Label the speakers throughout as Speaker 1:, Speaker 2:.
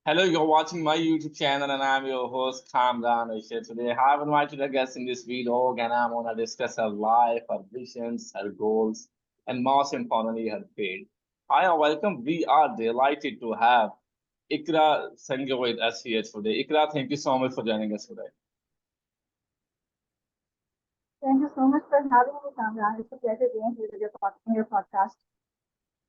Speaker 1: Hello, you're watching my YouTube channel, and I'm your host, Kamran Aishar. Today, I have invited a guest in this video, and I'm going to discuss her life, her visions, her goals, and most importantly, her fate. Hi, and welcome. We are delighted to have Ikra Sangha with us here today. Ikra, thank you so much for joining us today.
Speaker 2: Thank you so much for having me, Kamran. It's a pleasure being here with in your podcast.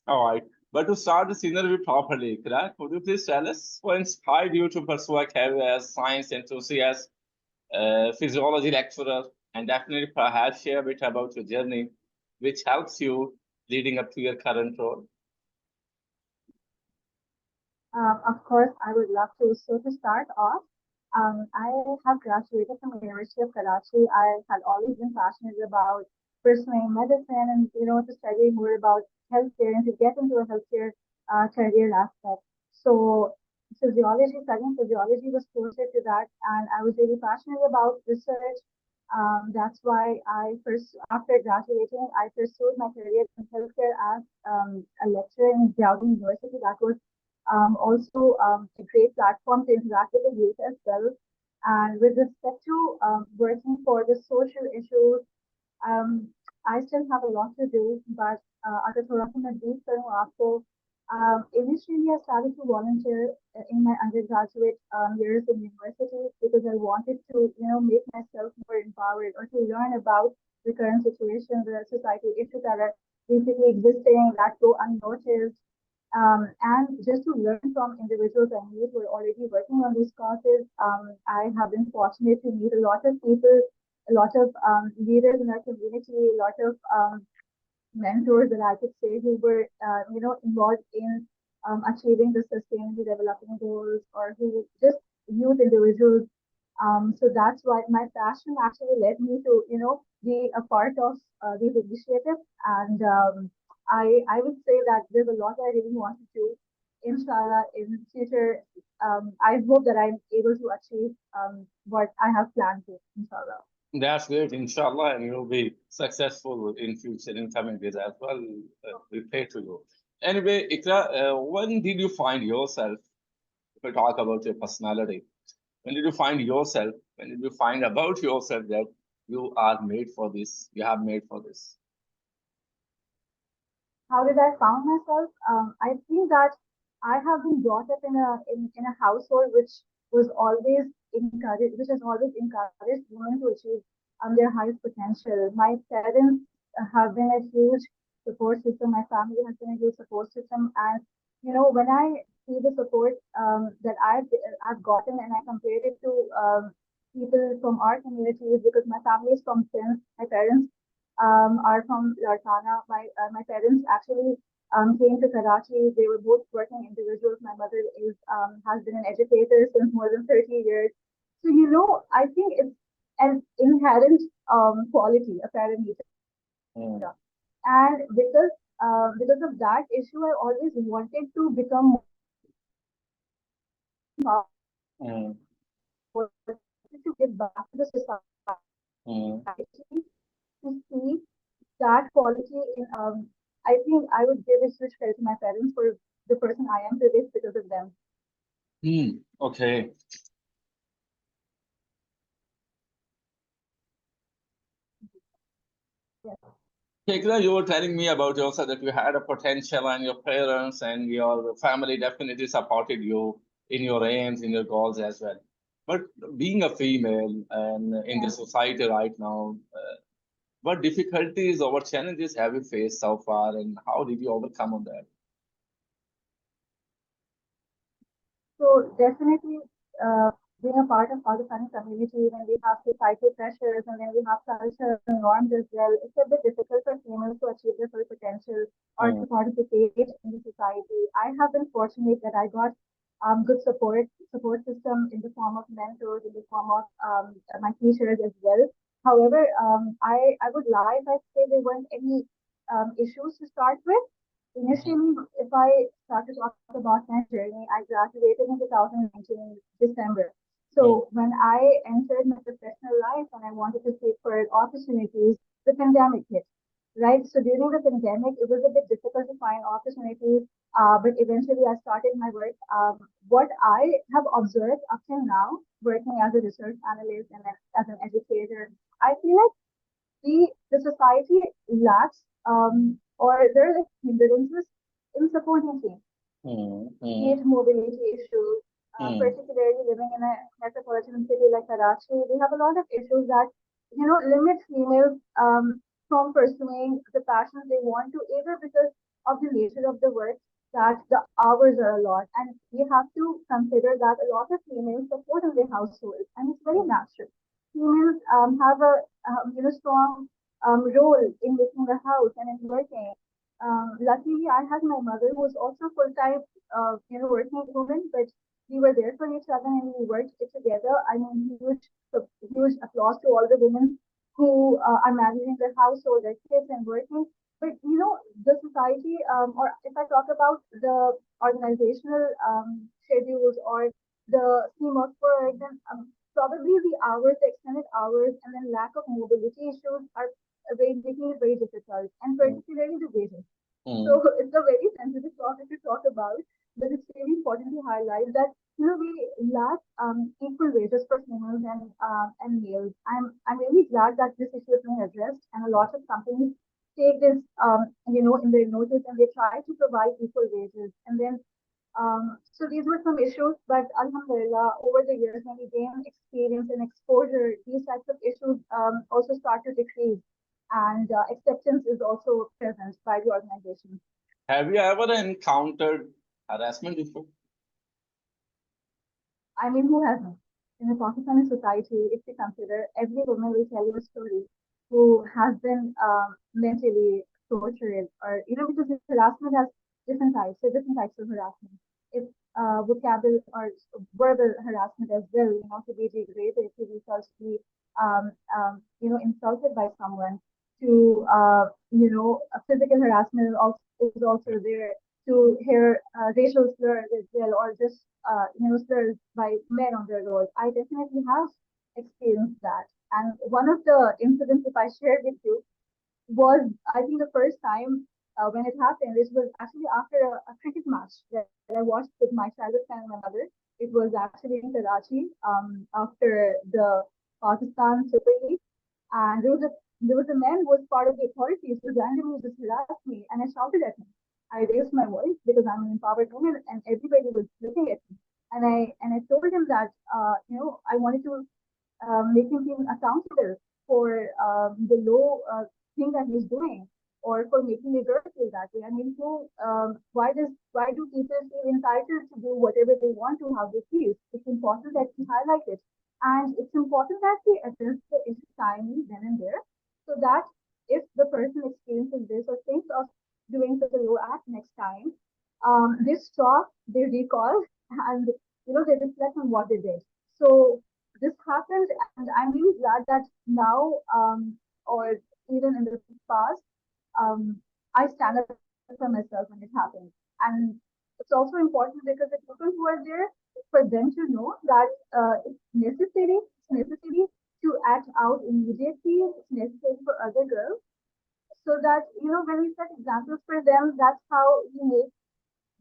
Speaker 1: All right. But to start this interview properly, Ikra, could you please tell us what inspired you to pursue a career as science enthusiast, physiology lecturer, and definitely perhaps share a bit about your journey, which helps you leading up to your current role.
Speaker 2: Of course, I would love to. So to start off, I have graduated from the University of Karachi. I had always been passionate about pursuing medicine and to study more about healthcare and to get into a healthcare career aspect. So studying physiology was closer to that, and I was really passionate about research. That's why after graduating, I pursued my career in healthcare as a lecturer in Downing University. That was also a great platform to interact with the youth as well. And with respect to working for the social issues, um, I still have a lot to do, but अगर थोड़ा सा मैं brief करूँ आपको, initially I started to volunteer in my undergraduate years in university because I wanted to, make myself more empowered or to learn about the current situation, the societal issues that are basically existing that go unnoticed, and just to learn from individuals I meet who are already working on these causes. I have been fortunate to meet a lot of people, a lot of leaders in our community, a lot of mentors that I could say who were, involved in achieving the sustainable development goals or who just youth individuals. So that's why my passion actually led me to, be a part of these initiatives. And I would say that there's a lot I really want to do. Inshallah, in future, I hope that I'm able to achieve what I have planned to, inshallah.
Speaker 1: That's great, inshallah, and you'll be successful in future in coming days as well. We pray to you. Anyway, Ikra, when did you find yourself, if we talk about your personality, when did you find yourself, when did you find about yourself that you are made for this, you have made for this?
Speaker 2: How did I found myself? I think that I have been brought up in a household was always which has always encouraged women to achieve their highest potential. My parents have been a huge support system. My family has been a huge support system, and when I see the support that I've gotten, and I compared it to people from our communities because my family is from Sindh. My parents are from Larkana. My parents actually came to Karachi. They were both working individuals. My mother is has been an educator since more than 30 years. So I think it's an inherent quality, a parameter.
Speaker 1: Mm.
Speaker 2: And because of that issue, I always wanted to become more
Speaker 1: Mm.
Speaker 2: to give back to the society
Speaker 1: Mm.
Speaker 2: to see that quality in I think I would give a huge credit to my parents for the person I am today because of them.
Speaker 1: Hmm. Okay.
Speaker 2: Yes.
Speaker 1: Tekla, you were telling me about yourself that you had a potential and your parents and your family definitely supported you in your aims, in your goals as well. But being a female and in the
Speaker 2: Yeah.
Speaker 1: society right now, what difficulties or what challenges have you faced so far and how did you overcome on that?
Speaker 2: So definitely being a part of Pakistani community when we have societal pressures and then we have cultural norms as well, it's a bit difficult for females to achieve their full potential or
Speaker 1: Mm.
Speaker 2: to participate in the society. I have been fortunate that I got good support system in the form of mentors, in the form of my teachers as well. However, I would lie if I say there weren't any issues to start with. Initially, if I start to talk about my journey, I graduated in 2019 December.
Speaker 1: Mm.
Speaker 2: So when I entered my professional life and I wanted to seek for opportunities, the pandemic hit, right? So during the pandemic, it was a bit difficult to find opportunities. But eventually I started my work. What I have observed up till now, working as a research analyst and as an educator, I feel like the society lacks or there are hindrances in supporting teams,
Speaker 1: mm,
Speaker 2: be
Speaker 1: mm,
Speaker 2: it mobility issues,
Speaker 1: mm,
Speaker 2: particularly living in a metropolitan city like Karachi. We have a lot of issues that limit females from pursuing the passions they want to, either because of the nature of the work, that the hours are a lot, and we have to consider that a lot of females support in their household, and it's very natural. Females have a strong role in making the house and in working. Luckily, I had my mother who was also full time, working woman, but we were there for each other and we worked it together. I mean, huge applause to all the women who are managing their household, their kids, and working. But the society, or if I talk about the organizational schedules or the scheme of work, then probably the hours, the extended hours, and then lack of mobility issues are making it very difficult, and
Speaker 1: mm,
Speaker 2: particularly the wages. So
Speaker 1: mm.
Speaker 2: it's a very sensitive topic to talk about, but it's really important to highlight that we lack equal wages for females and males. I'm really glad that this issue is being addressed, and a lot of companies take this in their notice and they try to provide equal wages. And then so these were some issues, but Alhamdulillah, over the years when we gain experience and exposure, these types of issues also start to decrease, and acceptance is also present by the organization.
Speaker 1: Have you ever encountered harassment before?
Speaker 2: I mean, who hasn't? In a Pakistani society, if you consider, every woman will tell you a story who has been mentally tortured, or because harassment has different types, so different types of harassment. It's vocabulary or verbal harassment as well, to be degraded, to be felt to be insulted by someone, to physical harassment is also there, to hear racial slurs as well, or just slurs by men on their road. I definitely have experienced that. And one of the incidents, if I shared with you, was I think the first time when it happened. It was actually after a cricket match that I watched with my childhood friend and my mother. It was actually in Karachi after the Pakistan Super League, and there was a man who was part of the authorities who randomly just harassed me, and I shouted at him. I raised my voice because I'm an empowered woman, and everybody was looking at me. And I told him that I wanted to make him feel accountable for the low thing that he's doing, or for making a girl feel that way. I mean, why do people feel entitled to do whatever they want to, how they feel? It's important that we highlight it, and it's important that we address the issue timely then and there, so that if the person experiences this or thinks of doing such a low act next time, they stop, they recall, and they reflect on what they did. So this happened, and I'm really glad that now, or even in the past, I stand up for myself when it happens. And it's also important because the people who are there, for them to know that it's necessary to act out immediately. It's necessary for other girls, so that when we set examples for them, that's how we make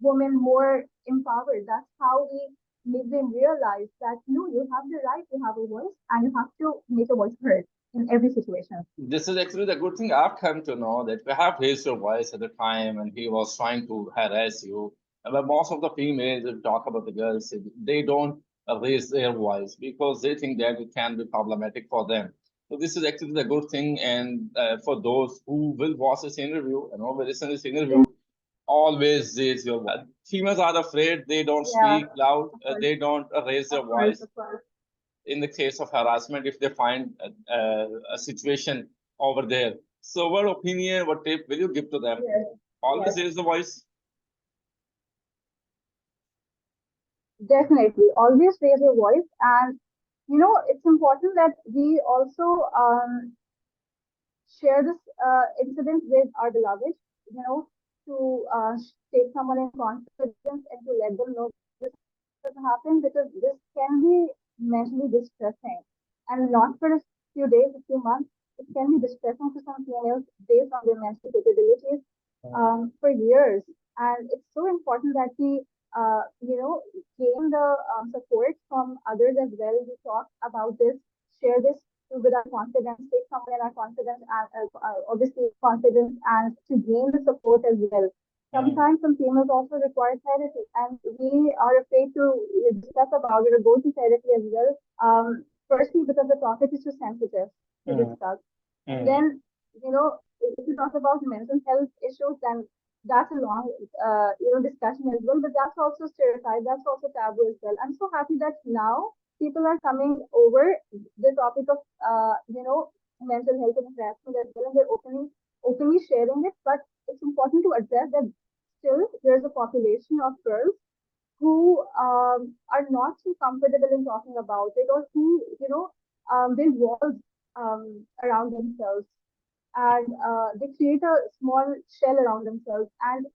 Speaker 2: women more empowered. That's how we make them realize that no, you have the right to have a voice, and you have to make a voice heard in every situation.
Speaker 1: This is actually the good thing I've come to know, that we have raised your voice at the time and he was trying to harass you. But most of the females, if you talk about the girls, they don't raise their voice because they think that it can be problematic for them. So this is actually the good thing. And for those who will watch this interview and will listen to this interview, always raise your voice. Females are afraid, they don't
Speaker 2: Yeah,
Speaker 1: speak loud,
Speaker 2: of course,
Speaker 1: they don't raise their
Speaker 2: of course,
Speaker 1: voice
Speaker 2: of course.
Speaker 1: in the case of harassment if they find a situation over there. So, what opinion, what tip will you give to them?
Speaker 2: Yes,
Speaker 1: Always
Speaker 2: yes,
Speaker 1: raise the voice.
Speaker 2: definitely. Always raise your voice, and it's important that we also share this incident with our beloved, you know, to take someone in confidence and to let them know that this has happened, because this can be mentally distressing, and not for a few days, a few months. It can be distressing to some females based on their mental capabilities for years. And it's so important that we, gain the support from others as well. We talk about this, share this with our confidence, take someone in our confidence, and obviously confidence, and to gain the support as well.
Speaker 1: Mm,
Speaker 2: Sometimes some females also require therapy, and we are afraid to discuss about it or go to therapy as well. Firstly, because the topic is too sensitive to
Speaker 1: mm,
Speaker 2: discuss. And
Speaker 1: mm,
Speaker 2: then, if you talk about mental health issues, then that's a long, discussion as well. But that's also stereotype. That's also taboo as well. I'm so happy that now people are coming over the topic of, mental health and harassment as well, and they're openly sharing it. But it's important to address that still there's a population of girls who are not so comfortable in talking about it, or who, build walls around themselves, and they create a small shell around themselves. And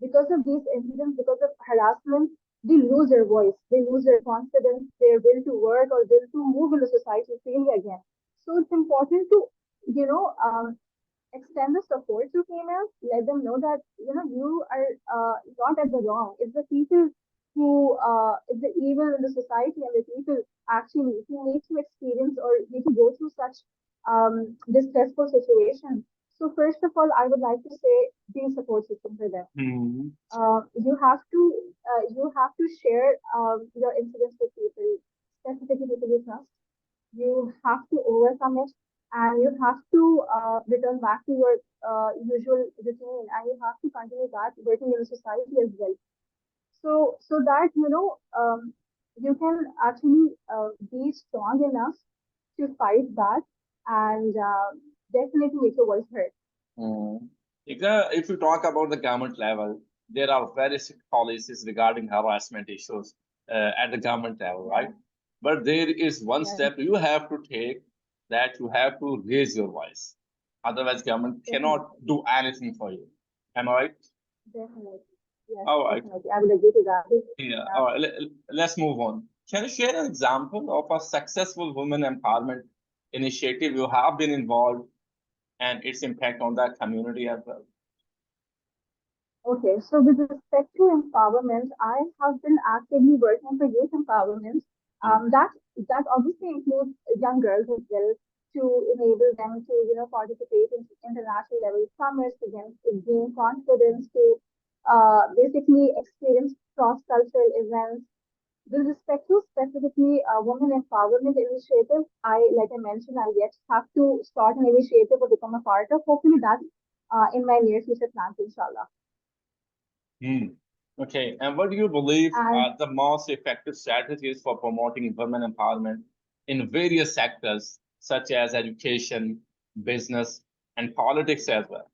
Speaker 2: because of these incidents, because of harassment, they lose their voice, they lose their confidence, their will to work or will to move in the society freely again. So it's important to, you know, um, extend the support to females, let them know that you are not at the wrong. It's the people who it's the evil in the society, and the people actually who need to experience or need to go through such distressful situation. So first of all, I would like to say be a support system for them.
Speaker 1: mm,
Speaker 2: You have to share your incidents with people, specifically people you trust. You have to overcome it, and you have to return back to your usual routine, and you have to continue that working in the society as well. So that you can actually be strong enough to fight that, and definitely make your voice heard.
Speaker 1: mm. If you talk about the government level, there are very strict policies regarding harassment issues at the government level, right?
Speaker 2: Yeah,
Speaker 1: But there is one
Speaker 2: yeah,
Speaker 1: step you have to take, that you have to raise your voice. Otherwise, government cannot
Speaker 2: definitely,
Speaker 1: do anything for you. Am I right?
Speaker 2: definitely. Yes,
Speaker 1: All right.
Speaker 2: definitely. I would agree to that.
Speaker 1: Yeah.
Speaker 2: Yeah.
Speaker 1: All right. Let's move on. Can you share an example of a successful women empowerment initiative you have been involved and its impact on that community as well?
Speaker 2: Okay, so with respect to empowerment, I have been actively working for youth empowerment.
Speaker 1: Mm,
Speaker 2: That obviously includes young girls as well, to enable them to participate in international level summits, again to gain confidence, to basically experience cross cultural events. With respect to specifically women empowerment initiative, like I mentioned, I yet have to start an initiative or become a part of. Hopefully, that's in my near future plans, inshallah.
Speaker 1: mm. Okay. And what do you believe
Speaker 2: And
Speaker 1: are the most effective strategies for promoting women empowerment in various sectors, such as education, business, and politics as well?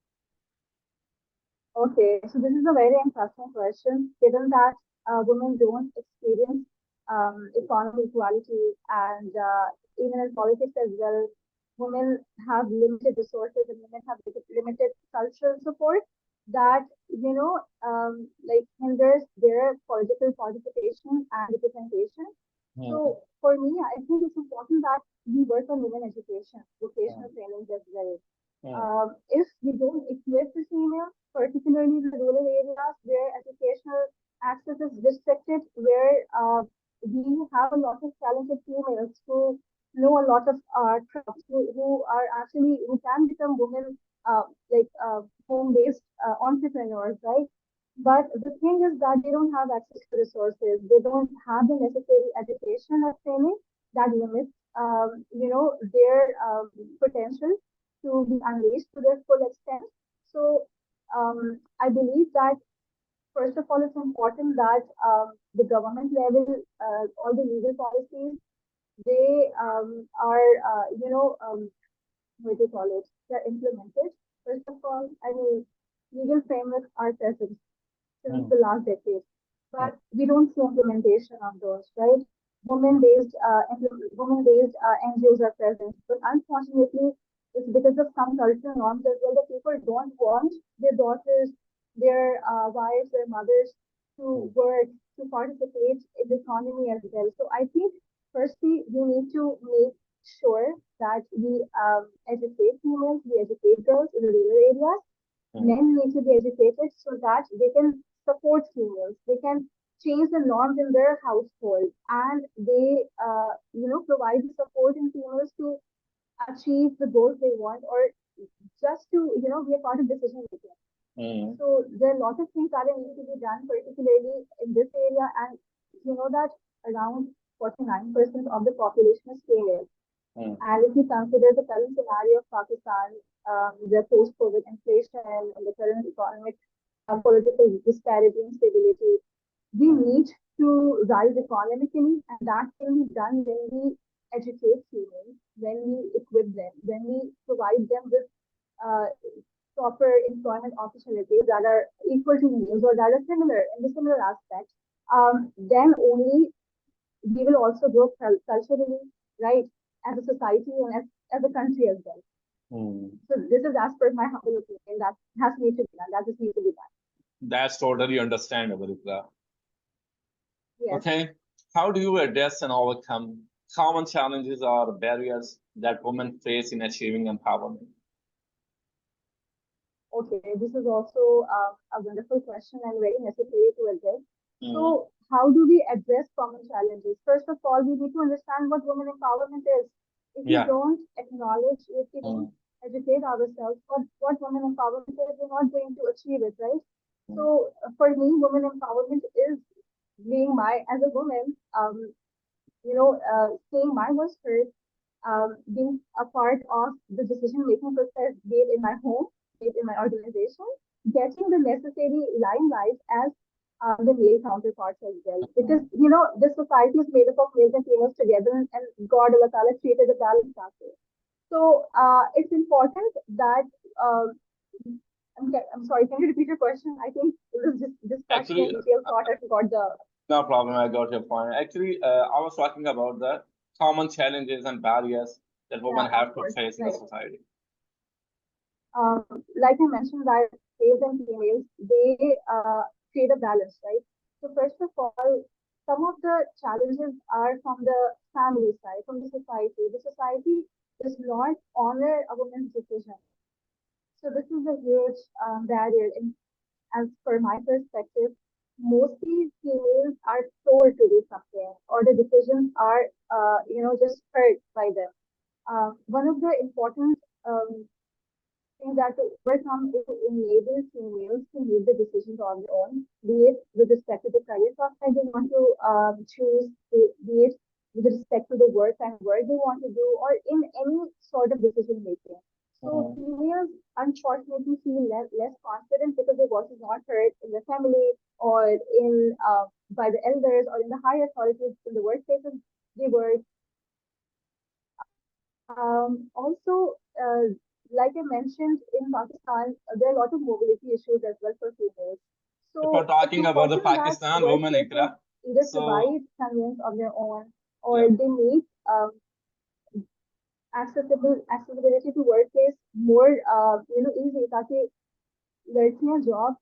Speaker 2: okay, so this is a very interesting question, given that women don't experience economic equality, and even in politics as well, women have limited resources, and women have limited cultural support that like hinders their political participation and representation.
Speaker 1: Mm,
Speaker 2: So for me, I think it's important that we work on women education,
Speaker 1: mm,
Speaker 2: vocational trainings as well.
Speaker 1: mm,
Speaker 2: If we don't equip the females, particularly in the rural areas where educational access is restricted, where we have a lot of talented females who know a lot of crafts, who are actually who can become women home-based entrepreneurs, right? But the thing is that they don't have access to resources. They don't have the necessary education or training that limits, their potential to be unleashed to their full extent. So I believe that first of all, it's important that the government level, all the legal policies, they are, what do you call it? They're implemented. First of all, I mean, legal frameworks are present since
Speaker 1: mm,
Speaker 2: the last decade,
Speaker 1: mm,
Speaker 2: but we don't see implementation of those, right? Women-based NGOs are present, but unfortunately, it's because of some cultural norms as well that people don't want their daughters, their wives, their mothers to
Speaker 1: mm,
Speaker 2: work, to participate in the economy as well. So I think firstly, we need to make sure that we educate females, we educate girls in the rural areas.
Speaker 1: mm,
Speaker 2: Men need to be educated so that they can support females. They can change the norms in their household, and they, provide the support in females to achieve the goals they want, or just to, be a part of decision making.
Speaker 1: Mm.
Speaker 2: So there are a lot of things that need to be done, particularly in this area. And you know that around 49% of the population is female.
Speaker 1: Mm.
Speaker 2: And if you consider the current scenario of Pakistan, the post-COVID inflation and the current economic political disparity and stability, we need to rise economically, and that can be done when we educate females, when we equip them, when we provide them with uh, proper employment opportunities that are equal to males or that are similar in the similar aspect. Then only we will also grow culturally, right, as a society and as a country as well.
Speaker 1: Mm.
Speaker 2: So this is as per my humble opinion that has need to be done. That just needs to be done.
Speaker 1: That's totally understandable, Ikra.
Speaker 2: Yes.
Speaker 1: Okay. How do you address and overcome common challenges or barriers that women face in achieving empowerment?
Speaker 2: Okay. This is also a wonderful question and very necessary to address.
Speaker 1: Mm.
Speaker 2: So how do we address common challenges? First of all, we need to understand what women empowerment is. If we
Speaker 1: Yeah.
Speaker 2: don't acknowledge, if we don't
Speaker 1: Mm.
Speaker 2: educate ourselves what women empowerment is, we're not going to achieve it, right?
Speaker 1: Mm.
Speaker 2: So for me, women empowerment is being my as a woman, saying my voice heard, being a part of the decision making process, be it in my home, be it in my organization, getting the necessary limelight as the male counterparts as well. Because,
Speaker 1: Mm.
Speaker 2: this society is made up of males and females together, and God, Allah Ta'ala created a balance that way. So it's important that, I'm sorry, can you repeat your question? I think it was just discussing in
Speaker 1: Actually,
Speaker 2: detail, thought I forgot the.
Speaker 1: no problem. I got your point. Actually, I was talking about the common challenges and barriers that
Speaker 2: Yeah,
Speaker 1: women
Speaker 2: of
Speaker 1: have to
Speaker 2: course.
Speaker 1: face in the
Speaker 2: Right.
Speaker 1: society.
Speaker 2: um, like I mentioned, that males and females, they create a balance, right? So first of all, some of the challenges are from the family side, from the society. The society does not honor a woman's decision. So this is a huge barrier. And as per my perspective, mostly females are told to do something, or the decisions are, just heard by them. One of the important things that to overcome is to enable females to make the decisions on their own, be it with respect to the career prospect they want to choose, be it with respect to the work and work they want to do, or in any sort of decision making. So
Speaker 1: Mm.
Speaker 2: females unfortunately feel less confident because their voice is not heard in the family, or in by the elders, or in the higher authorities in the workplaces they work. Also, like I mentioned, in Pakistan, there are a lot of mobility issues as well for females.
Speaker 1: If we're
Speaker 2: So it's
Speaker 1: talking about the
Speaker 2: important that
Speaker 1: Pakistan woman,
Speaker 2: workplaces
Speaker 1: Ikra,
Speaker 2: either
Speaker 1: so
Speaker 2: provide conveyance of their own,
Speaker 1: yeah.
Speaker 2: or they make accessibility to workplace more, easy, ताकि लड़कियां job,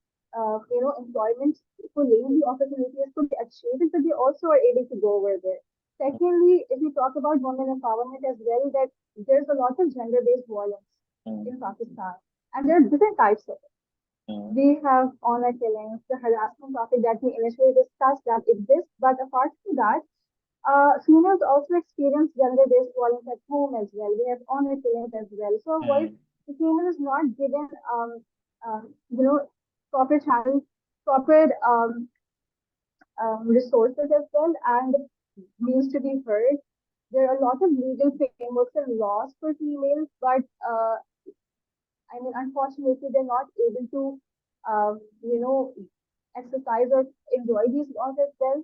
Speaker 2: employment को लेने की opportunities को they achieve it, but they also are able to go over there. Secondly, if we talk about women empowerment as well, that there's a lot of gender-based violence
Speaker 1: Mm.
Speaker 2: in Pakistan, and there are different types of it.
Speaker 1: Mm.
Speaker 2: We have honor killings, the harassment topic that we initially discussed that exists, but apart from that, females also experience gender-based violence at home as well. We have honor killings as well. So a voice,
Speaker 1: Mm.
Speaker 2: the female is not given, you know, proper channels, proper resources as well, and means to be heard. There are a lot of legal frameworks and laws for females, but unfortunately, they're not able to, exercise or enjoy these laws as well.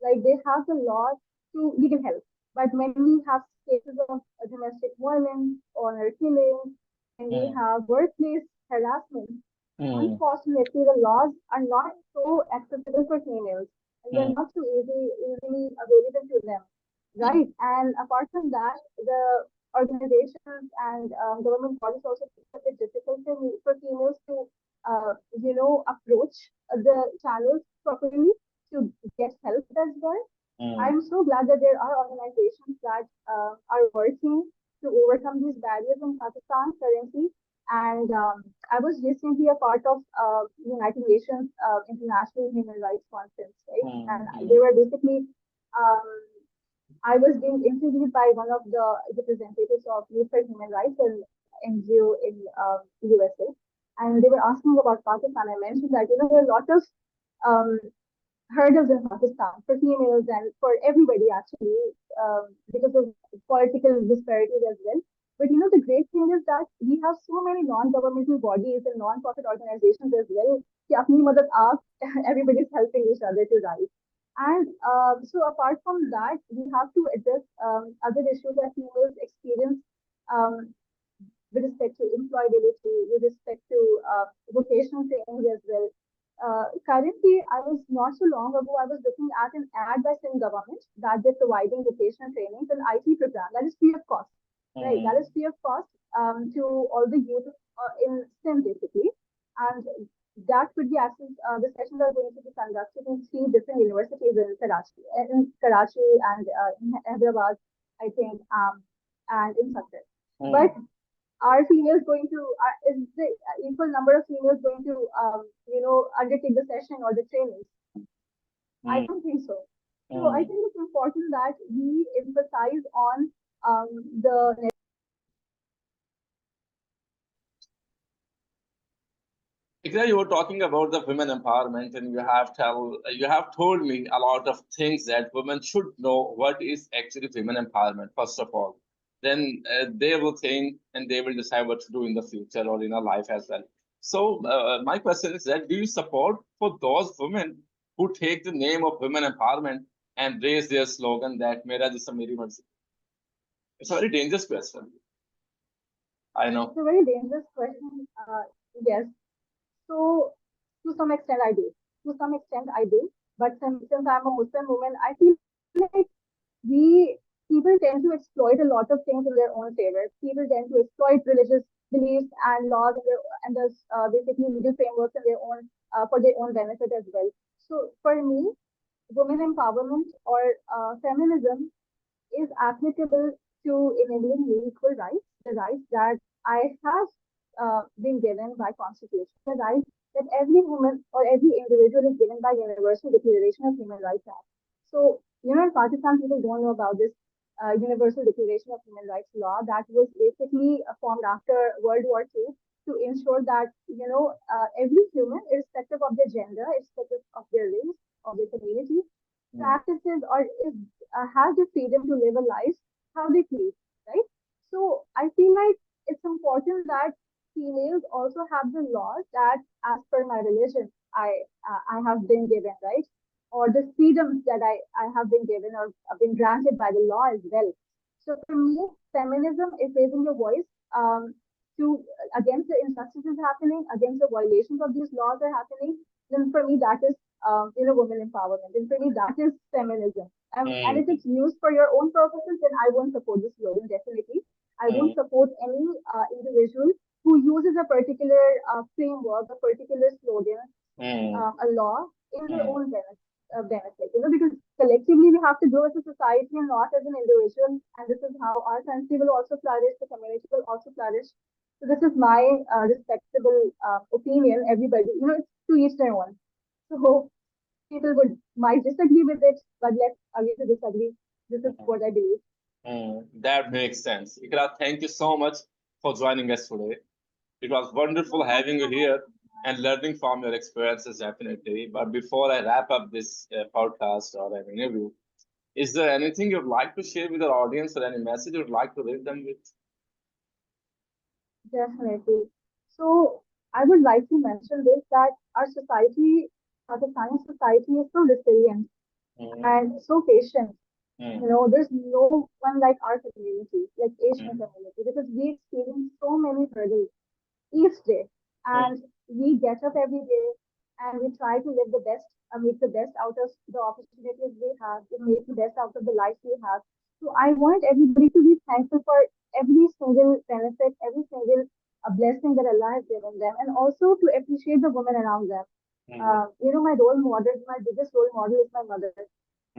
Speaker 2: Like they have the law to legal help, but when we have cases of domestic violence, honor killings, and we
Speaker 1: Mm.
Speaker 2: have workplace harassment,
Speaker 1: Mm.
Speaker 2: unfortunately, the laws are not so accessible for females, and they're
Speaker 1: Mm.
Speaker 2: not so easily available to them,
Speaker 1: Mm.
Speaker 2: right? And apart from that, the organizations and government bodies also make it a bit difficult for females to, approach the channels properly to get help as well.
Speaker 1: Mm.
Speaker 2: I'm so glad that there are organizations that are working to overcome these barriers in Pakistan currently, and I was recently a part of United Nations International Human Rights Conference, right? And they
Speaker 1: Mm-hmm.
Speaker 2: were basically, um, I was being interviewed by one of the representatives of Youth for Human Rights and NGO in USA, and they were asking about Pakistan. I mentioned that there are a lot of um, hurdles in Pakistan for females and for everybody actually, because of political disparities as well. But the great thing is that we have so many non-governmental bodies and non-profit organizations as well. कि अपनी मदद आप everybody's helping each other to rise. And so apart from that, we have to address other issues that females experience um, with respect to employability, with respect to vocational trainings as well. Currently, I was not so long ago, I was looking at an ad by Sindh government that they're providing vocational trainings and IT program that is free of cost, right? That is free of cost to all the youth in STEM basically. And that could be access, the sessions are going to be conducted in three different universities in Karachi and in Hyderabad, I think, and in Qatar. But
Speaker 1: Mm-hmm.
Speaker 2: are females going to is the equal number of females going to undertake the session or the trainings? I don't think so. So I think it's important that we emphasize on the
Speaker 1: Ikra, you were talking about the women empowerment, and you have told me a lot of things that women should know what is actually women empowerment. First of all, then they will think and they will decide what to do in the future or in a life as well. So my question is that do you support for those women who take the name of women empowerment and raise their slogan that "Mera jism meri marzi"? It's a very dangerous question. I
Speaker 2: it's
Speaker 1: know.
Speaker 2: a very dangerous question. Yes. So to some extent I do. To some extent I do. But since I'm a Muslim woman, I feel like we people tend to exploit a lot of things in their own favor. People tend to exploit religious beliefs and laws and there's basically legal frameworks in their own for their own benefit as well. So for me, women empowerment or feminism is applicable to enabling me equal rights, the rights that I have been given by Constitution, the rights that every woman or every individual is given by Universal Declaration of Human Rights Act. So, in Pakistan, people don't know about this Universal Declaration of Human Rights law that was basically formed after World War II to ensure that, every human, irrespective of their gender, irrespective of their race, of their community, practices or has the freedom to live a life how they please, right? So I feel like it's important that females also have the laws that, as per my religion, I have been given, right? Or the freedoms that I have been given or have been granted by the law as well. So for me, feminism is raising your voice to against the injustices happening, against the violations of these laws are happening. Then for me, that is women empowerment. And for me, that is feminism. And if
Speaker 1: Mm,
Speaker 2: it's used for your own purposes, then I won't support this slogan, definitely. I won't
Speaker 1: mm,
Speaker 2: support any individual who uses a particular framework, a particular slogan,
Speaker 1: mm,
Speaker 2: a law in their
Speaker 1: mm.
Speaker 2: own benefit. Because collectively we have to grow as a society and not as an individual. And this is how our country will also flourish, the community will also flourish. So this is my respectable opinion. Everybody, it's to each their own. So people would might disagree with it, but let's agree to disagree. This is what I believe.
Speaker 1: That makes sense. Ikra, thank you so much for joining us today. It was wonderful
Speaker 2: No, thank you
Speaker 1: having you
Speaker 2: for having
Speaker 1: here
Speaker 2: me.
Speaker 1: and learning from your experiences, definitely. But before I wrap up this podcast or an interview, is there anything you'd like to share with our audience or any message you'd like to leave them with?
Speaker 2: Definitely. So I would like to mention this that our society, Pakistani society, is so resilient
Speaker 1: Mm,
Speaker 2: and so patient.
Speaker 1: mm,
Speaker 2: There's no one like our community, like Asian
Speaker 1: mm,
Speaker 2: community, because we experience so many hurdles each day.
Speaker 1: mm,
Speaker 2: And we get up every day and we try to live the best and make the best out of the opportunities we have, to make the best out of the life we have. So I want everybody to be thankful for every single benefit, every single blessing that Allah has given them, and also to appreciate the women around them.
Speaker 1: mm,
Speaker 2: My role model, my biggest role model is my mother.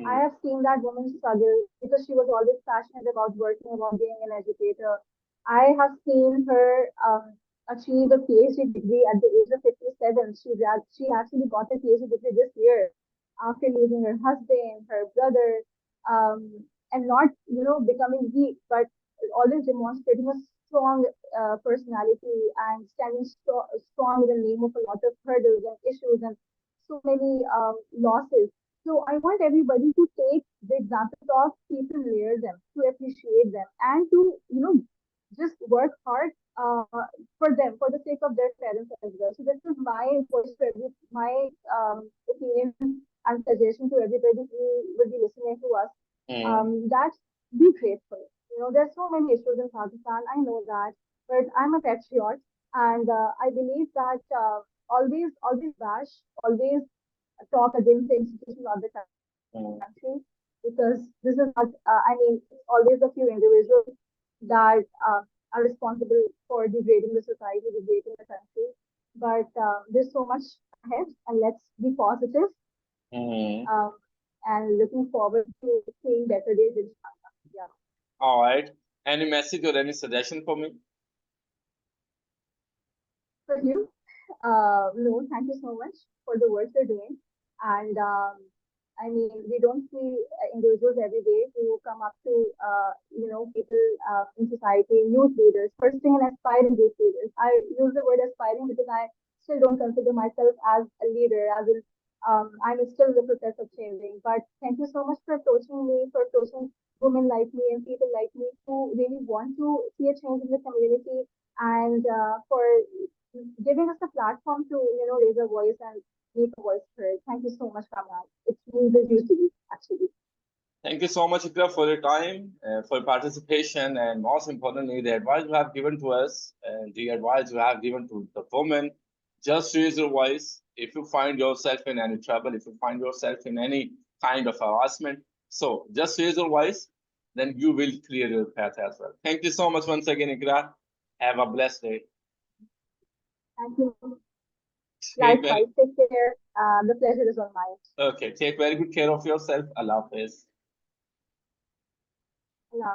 Speaker 2: I
Speaker 1: mm,
Speaker 2: have seen that woman struggle because she was always passionate about working, about being an educator. I have seen her. achieved a PhD degree at the age of 57. She actually got a PhD degree this year after losing her husband, her brother, and not, becoming weak, but always demonstrating a strong personality and standing strong in the name of a lot of hurdles and issues and so many losses. So I want everybody to take the examples of people near them, to appreciate them, and to, just work hard for them, for the sake of their parents as well. So this is my voice to my opinion and suggestion to everybody who will be listening to us.
Speaker 1: Mm.
Speaker 2: That be grateful. There's so many issues in Pakistan. I know that, but I'm a patriot, and I believe that always bash, always talk against the institution of the
Speaker 1: Mm.
Speaker 2: country, because this is not. I mean, it's always a few individuals that are responsible for degrading the society, degrading the country. But there's so much ahead, and let's be positive,
Speaker 1: Mm.
Speaker 2: um, and looking forward to seeing better days. Inshallah. Yeah.
Speaker 1: All right. Any message or any suggestion for me?
Speaker 2: For you, no, thank you so much for the work you're doing. And I mean, we don't see individuals every day who come up to, people in society, youth leaders, pursuing and aspiring youth leaders. I use the word aspiring because I still don't consider myself as a leader, as in, I'm still in the process of changing. But thank you so much for approaching me, for approaching women like me and people like me who really want to see a change in the community, and for giving us a platform to, raise our voice and make a voice heard. Thank you so much, Kamran. It means a huge to me, actually.
Speaker 1: Thank you so much, Ikra, for your time, for participation, and most importantly, the advice you have given to us, and the advice you have given to the women. Just raise your voice. If you find yourself in any trouble, if you find yourself in any kind of harassment, so just raise your voice, then you will clear your path as well. Thank you so much once again, Ikra. Have a blessed day.
Speaker 2: Thank you.
Speaker 1: Take very,
Speaker 2: Likewise, take care. The pleasure is all mine.
Speaker 1: okay, take very good care of yourself. Allah Hafiz.
Speaker 2: Allah.